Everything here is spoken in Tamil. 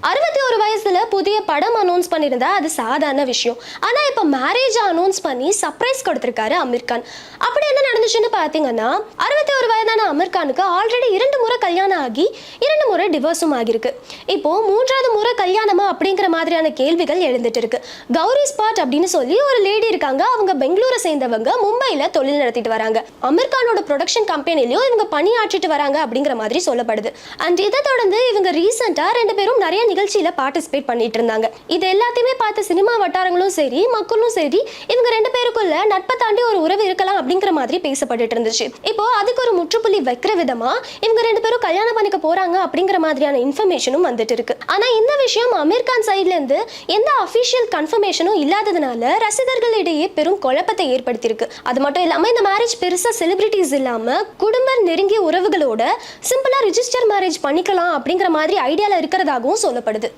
61 வயசுல புதிய படம் அனௌன்ஸ் பண்ணியிருந்தா அது சாதாரண விஷயம். ஆனா இப்ப மேரேஜ் அனௌன்ஸ் பண்ணி சர்ப்ரைஸ் கொடுத்திருக்காரு அமீர் கான். அப்படி என்ன நடந்துச்சுன்னு பாத்தீங்கன்னா, 61 வயதான அமீர் கானுக்கு ஆல்ரெடி 2 முறை கல்யாணம் ஆகி 2 முறை டிவோர்ஸும் ஆகியிருக்கு. இப்போ 3வது முறை கல்யாணமா அப்படிங்கிற மாதிரியான கேள்விகள் எழுந்துட்டு இருக்கு. கௌரி ஸ்பாட் அப்படின்னு சொல்லி ஒரு லேடி இருக்காங்க. அவங்க பெங்களூரை சேர்ந்தவங்க, மும்பைல தொழில் நடத்திட்டு வராங்க. அமீர் கானோட ப்ரொடக்ஷன் கம்பெனிலயும் இவங்க பணியாற்றிட்டு வராங்க அப்படிங்கிற மாதிரி சொல்லப்படுது. அண்ட் இதை தொடர்ந்து இவங்க ரீசெண்டா 2 பேரும் நிறைய நிகழ்ச்சியில பார்ட்டிசிபேட் பண்ணிட்டு இருந்தாங்க. இது எல்லாத்தையுமே பார்த்த சினிமா வட்டாரங்களும் சரி, மக்களும் சரி, இவங்க 2 பேருக்குள்ள நட்பை தாண்டி ஒரு உறவு இருக்கலாம் அப்படிங்கிற மாதிரி பேசப்பட்டு இருந்துச்சு. இப்போ அதுக்கு ஒரு முற்றுப்புள்ளி வைக்கிற விதமா இவங்க 2 பேரும் கல்யாணம் பண்ணிக்க போறாங்க அப்படிங்கிற மாதிரியான இன்ஃபர்மேஷனும் வந்துட்டு இருக்கு. ஆனா இந்த விஷயம் அமீர் கான் சைட்ல இருந்து எந்த அபிஷியல் கன்ஃபர்மேஷனும் இல்லாததுனால ரசிகர்களிடையே பெரும் குழப்பத்தை ஏற்படுத்தியிருக்கு. அது மட்டும் இல்லாம இந்த மேரேஜ் பெருசா செலிபிரிட்டிஸ் இல்லாம குடும்ப நெருங்கிய உறவுகளோட சிம்பிளா ரிஜிஸ்டர் மேரேஜ் பண்ணிக்கலாம் அப்படிங்கிற மாதிரி ஐடியால இருக்கிறதாகவும் சொல்லப்படுது.